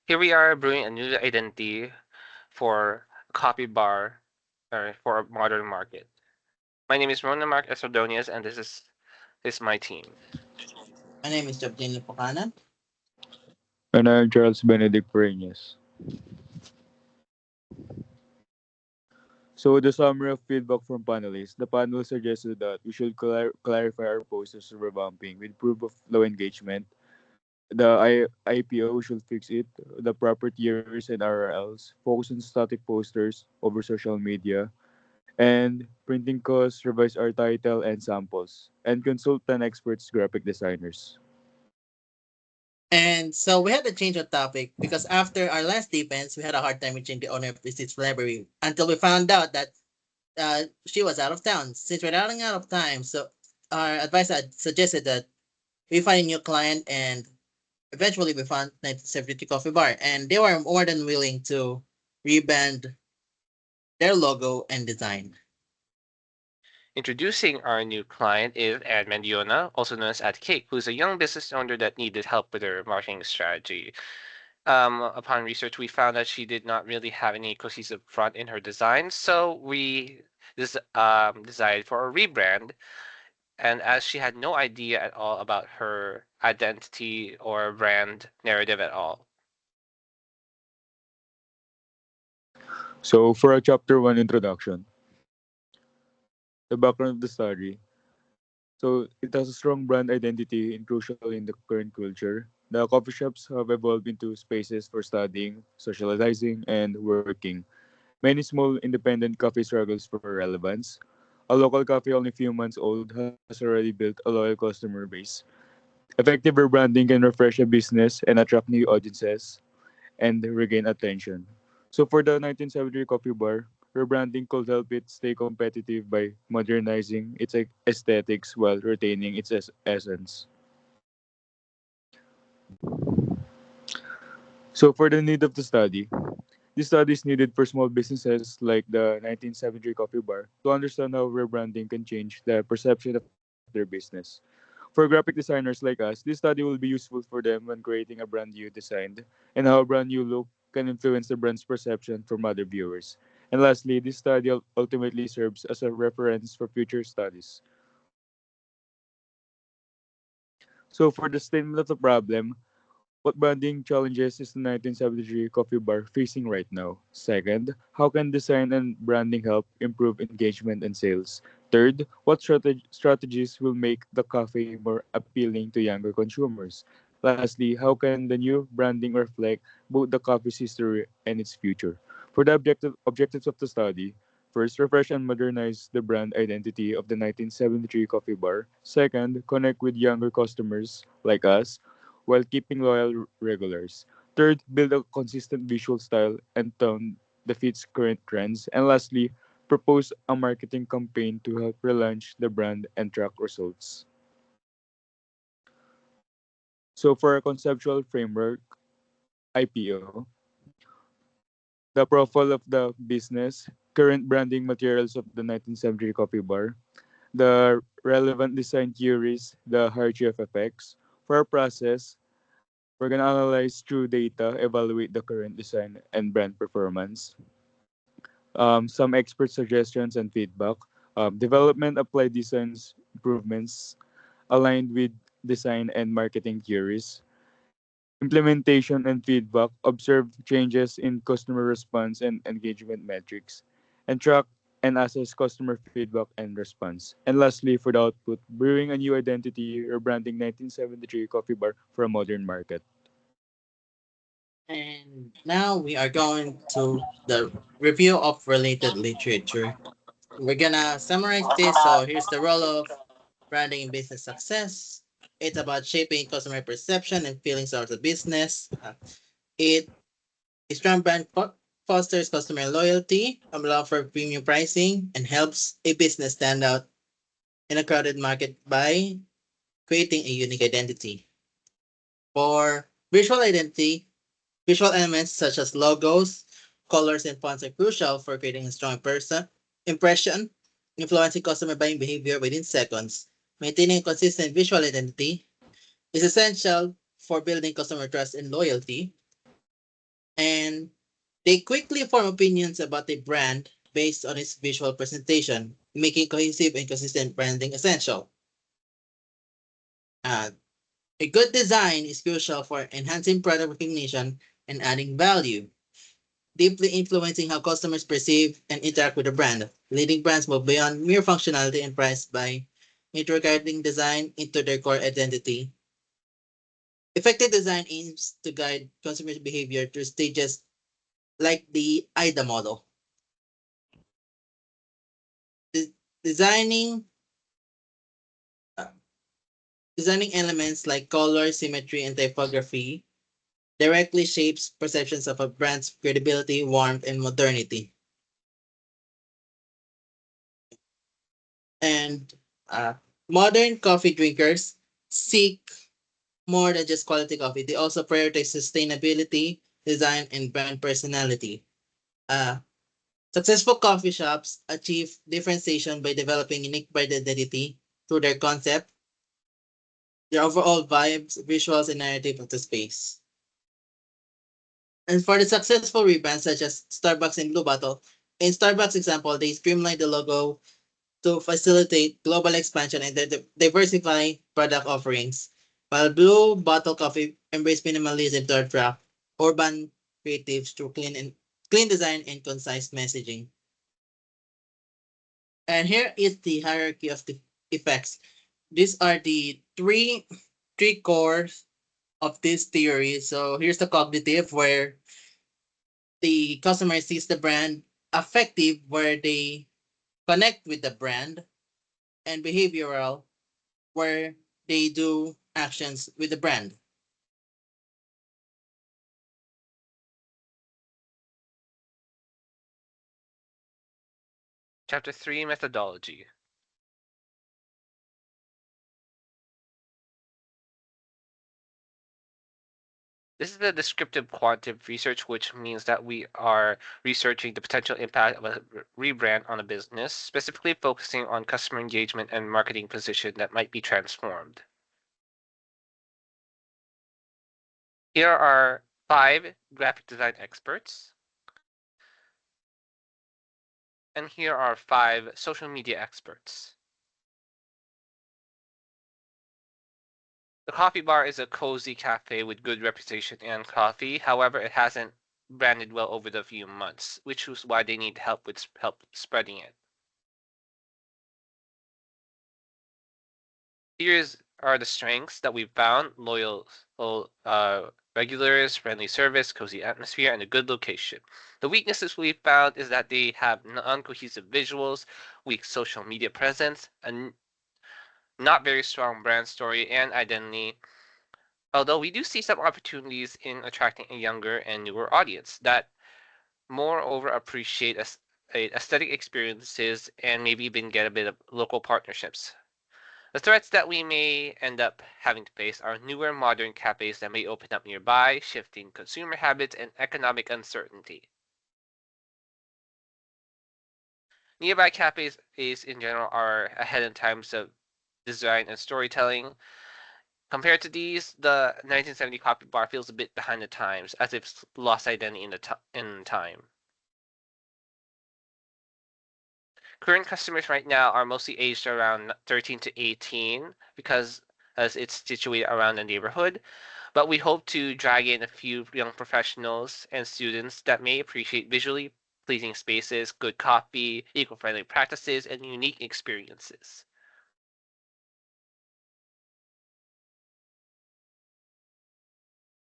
Here we are brewing a new identity for a coffee bar for a modern market. My name is Rona Mark Esodonius, and this is my team. My name is Joblin Lipocana. And I'm Charles Benedict Pereñas. So, the summary of feedback from panelists. The panel suggested that we should clarify our posters revamping with proof of low engagement. The IPO should fix it. The proper tiers and RRLs. Focus on static posters over social media. And printing costs, revise our title and samples. And consult an experts graphic designers. And so we had to change our topic because after our last defense, we had a hard time reaching the owner of the Stitch Library until we found out that she was out of town. Since we're running out of time, so our advisor had suggested that we find a new client, and eventually we found 1972 Coffee Bar, and they were more than willing to rebrand their logo and design. Introducing our new client is Anne Mendiona, also known as At Cake, who's a young business owner that needed help with her marketing strategy. Upon research, we found that she did not really have any cohesive front in her design, so we decided for a rebrand. And as she had no idea at all about her identity or brand narrative at all. So, for a chapter 1 introduction, the background of the study. So it has a strong brand identity and crucial in the current culture. The coffee shops have evolved into spaces for studying, socializing, and working. Many small independent coffee struggles for relevance. A local coffee only a few months old has already built a loyal customer base. Effective rebranding can refresh a business and attract new audiences and regain attention. So for the 1973 coffee bar, rebranding could help it stay competitive by modernizing its aesthetics while retaining its essence. So for the need of the study, this study is needed for small businesses like the 1973 coffee bar to understand how rebranding can change the perception of their business. For graphic designers like us, this study will be useful for them when creating a brand you designed and how a brand new look can influence the brand's perception from other viewers. And lastly, this study ultimately serves as a reference for future studies. So for the statement of the problem, what branding challenges is the 1973 coffee bar facing right now? Second, how can design and branding help improve engagement and sales? Third, what strategies will make the cafe more appealing to younger consumers? Lastly, how can the new branding reflect both the coffee's history and its future? For the objectives of the study, first, refresh and modernize the brand identity of the 1973 coffee bar. Second, connect with younger customers like us while keeping loyal regulars. Third, build a consistent visual style and tone that fits current trends. And lastly, propose a marketing campaign to help relaunch the brand and track results. So, for a conceptual framework, IPO, the profile of the business, current branding materials of the 1970 coffee bar, the relevant design theories, the hierarchy of effects. For our process, we're gonna analyze true data, evaluate the current design and brand performance, some expert suggestions and feedback, development applied designs improvements aligned with design and marketing theories, implementation and feedback, observe changes in customer response and engagement metrics, and track and assess customer feedback and response. And lastly, for the output, brewing a new identity or branding 1973 coffee bar for a modern market. And now we are going to the review of related literature. We're gonna summarize this. So here's the role of branding in business success. It's about shaping customer perception and feelings of the business. It a strong brand fosters customer loyalty, allow for premium pricing, and helps a business stand out in a crowded market by creating a unique identity. For visual identity, visual elements such as logos, colors, and fonts are crucial for creating a strong impression, influencing customer buying behavior within seconds. Maintaining a consistent visual identity is essential for building customer trust and loyalty. and they quickly form opinions about the brand based on its visual presentation, making cohesive and consistent branding essential. Uh, a good design is crucial for enhancing product recognition and adding value, deeply influencing how customers perceive and interact with the brand. Leading brands move beyond mere functionality and price by integrating design into their core identity. Effective design aims to guide consumer behavior through stages like the AIDA model. De- designing uh, designing elements like color, symmetry, and typography directly shapes perceptions of a brand's credibility, warmth, and modernity. And modern coffee drinkers seek more than just quality coffee. They also prioritize sustainability, design, and brand personality. Uh, Successful coffee shops achieve differentiation by developing unique brand identity through their concept, their overall vibes, visuals, and narrative of the space. And for the successful rebrands such as Starbucks and Blue Bottle, in Starbucks example, they streamlined the logo to facilitate global expansion and diversify product offerings, while Blue Bottle Coffee embraced minimalism to attract urban creatives through clean design and concise messaging. And here is the hierarchy of the effects. These are the three cores of this theory. So here's the cognitive, where the customer sees the brand; affective, where they connect with the brand; and behavioral, where they do actions with the brand. Chapter 3 Methodology. This is the descriptive quantitative research, which means that we are researching the potential impact of a rebrand on a business, specifically focusing on customer engagement and marketing position that might be transformed. Here are 5 graphic design experts, and here are 5 social media experts. The coffee bar is a cozy cafe with good reputation and coffee. However, it hasn't branded well over the few months, which is why they need help with help spreading it. Here's are the strengths that we've found: loyal regulars, friendly service, cozy atmosphere, and a good location. The weaknesses we found is that they have non-cohesive visuals, weak social media presence, and not very strong brand story and identity. Although we do see some opportunities in attracting a younger and newer audience that moreover appreciate aesthetic experiences and maybe even get a bit of local partnerships. The threats that we may end up having to face are newer modern cafes that may open up nearby, shifting consumer habits, and economic uncertainty. Nearby cafes in general are ahead in terms of design and storytelling. Compared to these, the 1970 coffee bar feels a bit behind the times, as if it's lost identity in time. Current customers right now are mostly aged around 13 to 18 because as it's situated around the neighborhood, but we hope to drag in a few young professionals and students that may appreciate visually pleasing spaces, good coffee, eco-friendly practices, and unique experiences.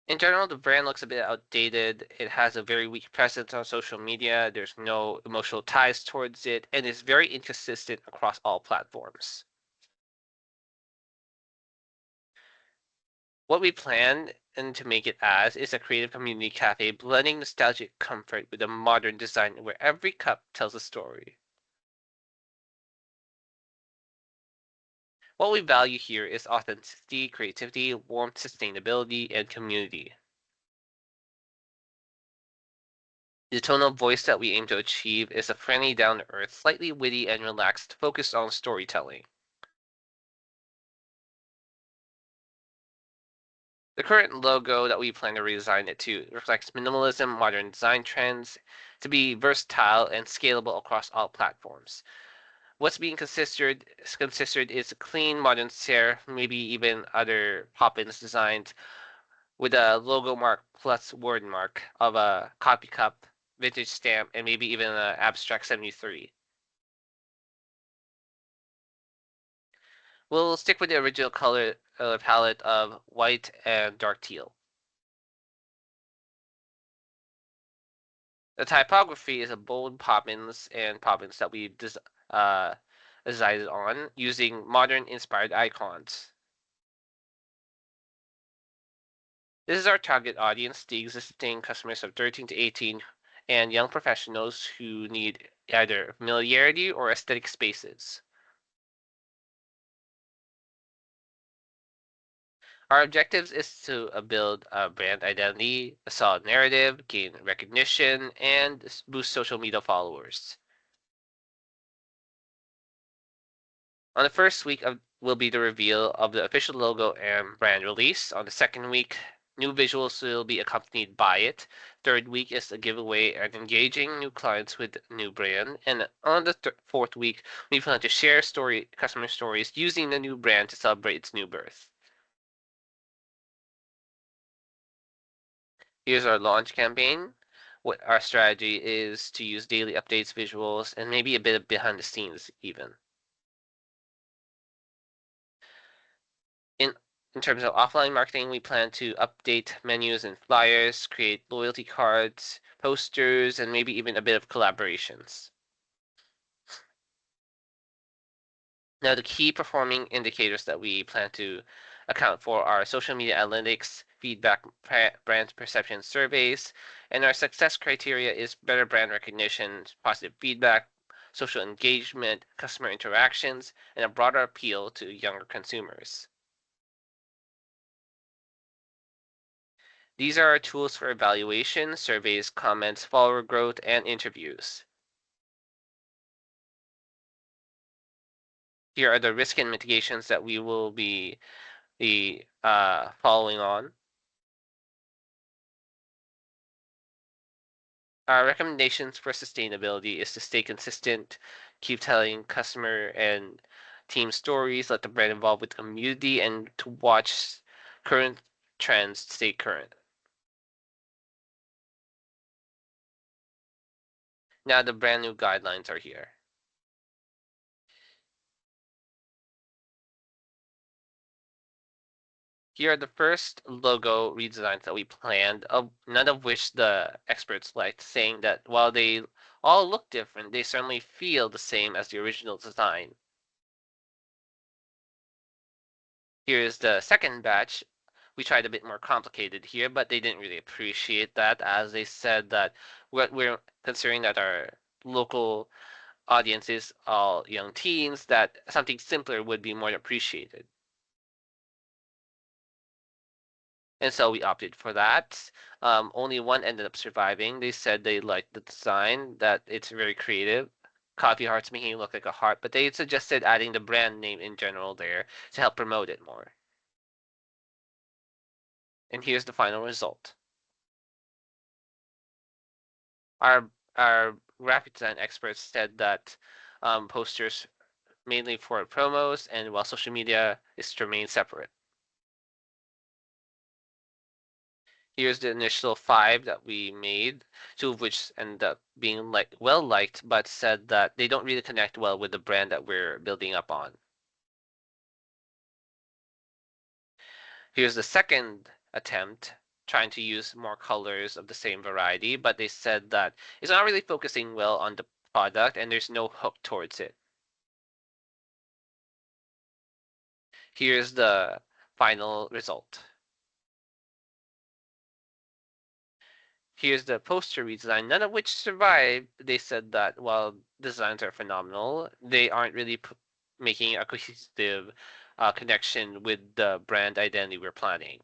In general, the brand looks a bit outdated. It has a very weak presence on social media. There's no emotional ties towards it, and is very inconsistent across all platforms. What we plan and to make it as is a creative community cafe blending nostalgic comfort with a modern design where every cup tells a story. What we value here is authenticity, creativity, warmth, sustainability, and community. The tone of voice that we aim to achieve is a friendly, down to earth, slightly witty, and relaxed, focused on storytelling. The current logo that we plan to redesign it to reflects minimalism, modern design trends, to be versatile and scalable across all platforms. What's being considered is a clean, modern stare, maybe even other pop-ins designs with a logo mark plus word mark of a coffee cup, vintage stamp, and maybe even an abstract 73. We'll stick with the original color palette of white and dark teal. The typography is a bold Poppins and Poppins that we decided on using modern inspired icons. This is our target audience, the existing customers of 13 to 18 and young professionals who need either familiarity or aesthetic spaces. Our objectives is to build a brand identity, a solid narrative, gain recognition, and boost social media followers. On the first week will be the reveal of the official logo and brand release. On the second week, new visuals will be accompanied by it. Third week is a giveaway and engaging new clients with new brand. And on the fourth week, we plan to share customer stories using the new brand to celebrate its new birth. Here's our launch campaign. What our strategy is to use daily updates, visuals, and maybe a bit of behind the scenes even. In terms of offline marketing, we plan to update menus and flyers, create loyalty cards, posters, and maybe even a bit of collaborations. Now, the key performing indicators that we plan to account for are social media analytics, feedback, brand perception surveys, and our success criteria is better brand recognition, positive feedback, social engagement, customer interactions, and a broader appeal to younger consumers. These are our tools for evaluation, surveys, comments, follower growth, and interviews. Here are the risk and mitigations that we will be following on. Our recommendations for sustainability is to stay consistent, keep telling customer and team stories, let the brand involve with the community, and to watch current trends to stay current. Now the brand new guidelines are here. Here are the first logo redesigns that we planned, none of which the experts liked, saying that while they all look different, they certainly feel the same as the original design. Here's the second batch. We tried a bit more complicated here, but they didn't really appreciate that, as they said that what we're considering that our local audience is all young teens, that something simpler would be more appreciated. And so we opted for that. Only one ended up surviving. They said they liked the design, that it's very creative. Coffee hearts making it look like a heart, but they suggested adding the brand name in general there to help promote it more. And here's the final result. Our graphic design experts said that posters mainly for promos, and while social media is to remain separate. Here's the initial 5 that we made, 2 of which end up being well liked, but said that they don't really connect well with the brand that we're building up on. Here's the second attempt, trying to use more colors of the same variety, but they said that it's not really focusing well on the product and there's no hook towards it. Here's the final result. Here's the poster redesign, none of which survived. They said that while designs are phenomenal, they aren't really making a cohesive connection with the brand identity we're planning.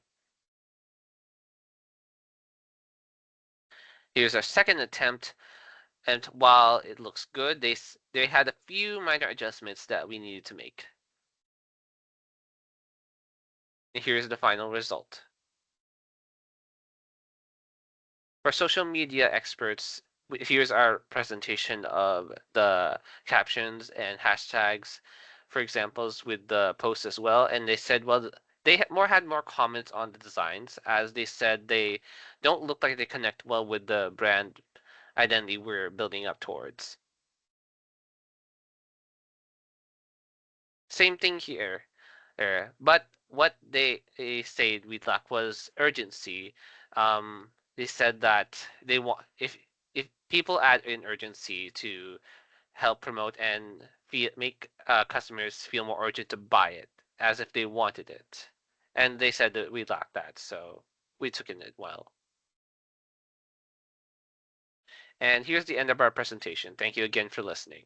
Here's our second attempt, and while it looks good, they had a few minor adjustments that we needed to make. And here's the final result. For social media experts, here's our presentation of the captions and hashtags for examples with the post as well. And they said, well, they had more comments on the designs, as they said they don't look like they connect well with the brand identity we're building up towards. Same thing here. But what they said we lack was urgency. They said that they want, if people add in urgency to help promote and make customers feel more urgent to buy it, as if they wanted it. And they said that we lacked that, so we took it well. And here's the end of our presentation. Thank you again for listening.